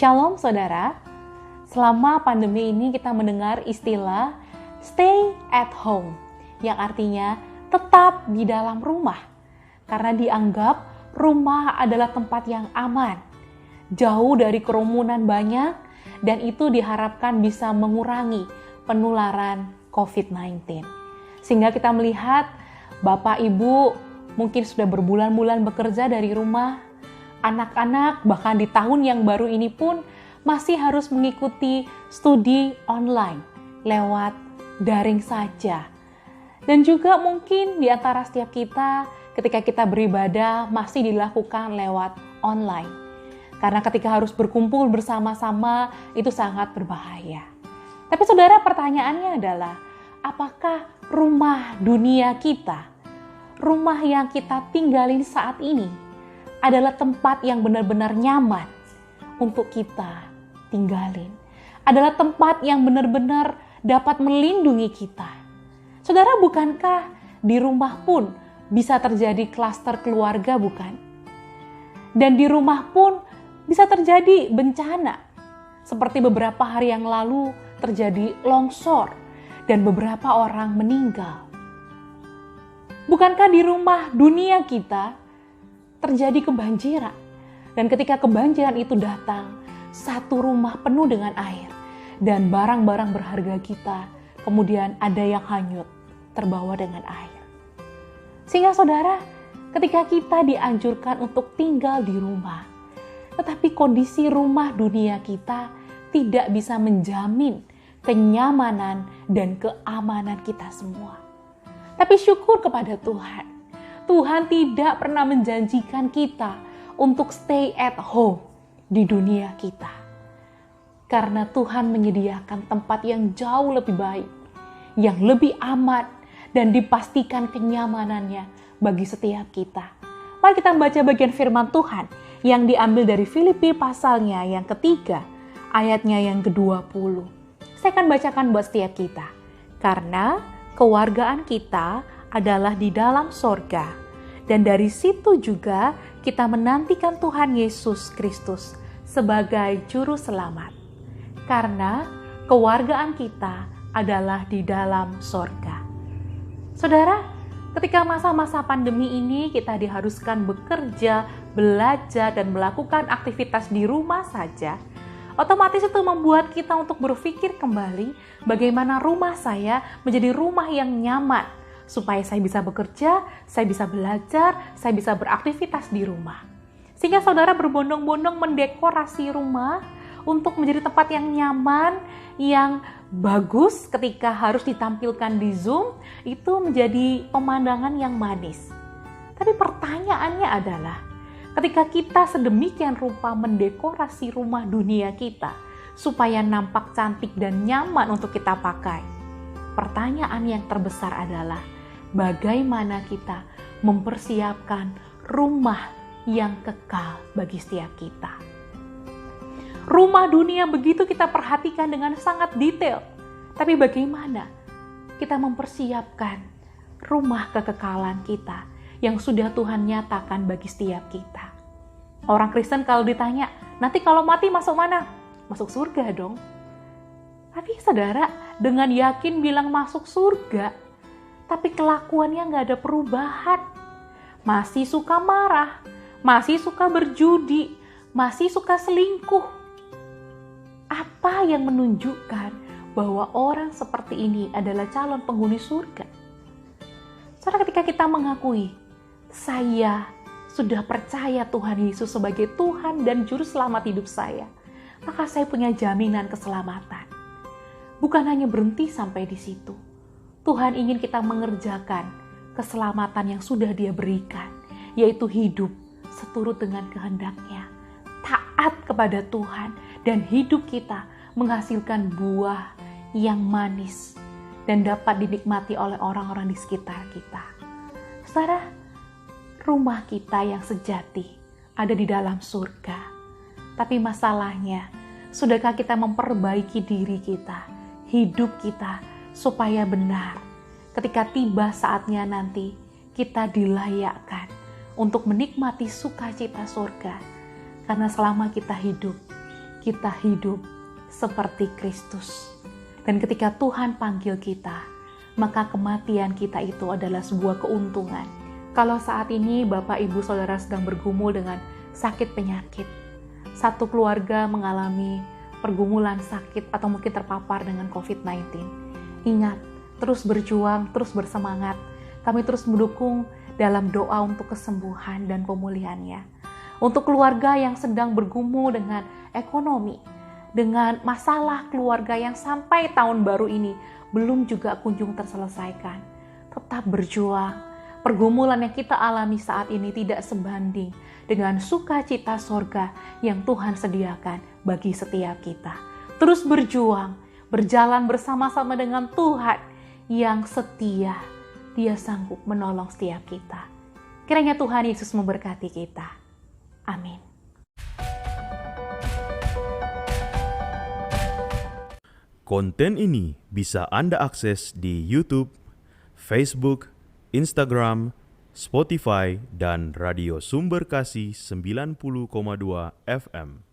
Shalom saudara, selama pandemi ini kita mendengar istilah stay at home, yang artinya tetap di dalam rumah. Karena dianggap rumah adalah tempat yang aman, jauh dari kerumunan banyak, dan itu diharapkan bisa mengurangi penularan COVID-19. Sehingga kita melihat Bapak Ibu mungkin sudah berbulan-bulan bekerja dari rumah, anak-anak bahkan di tahun yang baru ini pun masih harus mengikuti studi online lewat daring saja. Dan juga mungkin di antara setiap kita ketika kita beribadah masih dilakukan lewat online. Karena ketika harus berkumpul bersama-sama itu sangat berbahaya. Tapi saudara, pertanyaannya adalah apakah rumah dunia kita, rumah yang kita tinggalin saat ini adalah tempat yang benar-benar nyaman untuk kita tinggalin. Adalah tempat yang benar-benar dapat melindungi kita. Saudara, bukankah di rumah pun bisa terjadi klaster keluarga, bukan? Dan di rumah pun bisa terjadi bencana. Seperti beberapa hari yang lalu terjadi longsor dan beberapa orang meninggal. Bukankah di rumah dunia kita terjadi kebanjiran, dan ketika kebanjiran itu datang, satu rumah penuh dengan air, dan barang-barang berharga kita, kemudian ada yang hanyut, terbawa dengan air. Sehingga saudara, ketika kita dianjurkan untuk tinggal di rumah, tetapi kondisi rumah dunia kita tidak bisa menjamin kenyamanan dan keamanan kita semua. Tapi syukur kepada Tuhan, Tuhan tidak pernah menjanjikan kita untuk stay at home di dunia kita. Karena Tuhan menyediakan tempat yang jauh lebih baik, yang lebih aman, dan dipastikan kenyamanannya bagi setiap kita. Mari kita membaca bagian firman Tuhan yang diambil dari Filipi pasalnya yang ketiga, ayatnya yang ke-20. Saya akan bacakan buat setiap kita. Karena kewargaan kita adalah di dalam sorga, dan dari situ juga kita menantikan Tuhan Yesus Kristus sebagai Juru Selamat. Karena kewargaan kita adalah di dalam sorga. Saudara, ketika masa-masa pandemi ini kita diharuskan bekerja, belajar, dan melakukan aktivitas di rumah saja, otomatis itu membuat kita untuk berpikir kembali bagaimana rumah saya menjadi rumah yang nyaman, supaya saya bisa bekerja, saya bisa belajar, saya bisa beraktivitas di rumah. Sehingga saudara berbondong-bondong mendekorasi rumah untuk menjadi tempat yang nyaman, yang bagus ketika harus ditampilkan di Zoom, itu menjadi pemandangan yang manis. Tapi pertanyaannya adalah, ketika kita sedemikian rupa mendekorasi rumah dunia kita supaya nampak cantik dan nyaman untuk kita pakai, pertanyaan yang terbesar adalah bagaimana kita mempersiapkan rumah yang kekal bagi setiap kita. Rumah dunia begitu kita perhatikan dengan sangat detail, tapi bagaimana kita mempersiapkan rumah kekekalan kita yang sudah Tuhan nyatakan bagi setiap kita. Orang Kristen kalau ditanya, nanti kalau mati masuk mana? Masuk surga dong. Tapi saudara, dengan yakin bilang masuk surga, tapi kelakuannya gak ada perubahan. Masih suka marah, masih suka berjudi, masih suka selingkuh. Apa yang menunjukkan bahwa orang seperti ini adalah calon penghuni surga? Saudara, ketika kita mengakui, saya sudah percaya Tuhan Yesus sebagai Tuhan dan Juru Selamat hidup saya, maka saya punya jaminan keselamatan. Bukan hanya berhenti sampai di situ. Tuhan ingin kita mengerjakan keselamatan yang sudah Dia berikan, yaitu hidup seturut dengan kehendak-Nya, taat kepada Tuhan, dan hidup kita menghasilkan buah yang manis dan dapat dinikmati oleh orang-orang di sekitar kita. Saudara, rumah kita yang sejati ada di dalam surga. Tapi masalahnya, sudahkah kita memperbaiki diri kita, hidup kita, supaya benar ketika tiba saatnya nanti kita dilayakkan untuk menikmati sukacita surga. Karena selama kita hidup, kita hidup seperti Kristus. Dan ketika Tuhan panggil kita, maka kematian kita itu adalah sebuah keuntungan. Kalau saat ini Bapak, Ibu, Saudara sedang bergumul dengan sakit penyakit, satu keluarga mengalami pergumulan sakit atau mungkin terpapar dengan COVID-19. Ingat, terus berjuang, terus bersemangat. Kami terus mendukung dalam doa untuk kesembuhan dan pemulihannya. Untuk keluarga yang sedang bergumul dengan ekonomi, dengan masalah keluarga yang sampai tahun baru ini belum juga kunjung terselesaikan. Tetap berjuang. Pergumulan yang kita alami saat ini tidak sebanding dengan sukacita sorga yang Tuhan sediakan bagi setiap kita. Terus berjuang, berjalan bersama-sama dengan Tuhan yang setia. Dia sanggup menolong setiap kita. Kiranya Tuhan Yesus memberkati kita. Amin. Konten ini bisa Anda akses di YouTube, Facebook, Instagram, Spotify, dan Radio Sumber Kasih 90,2 FM.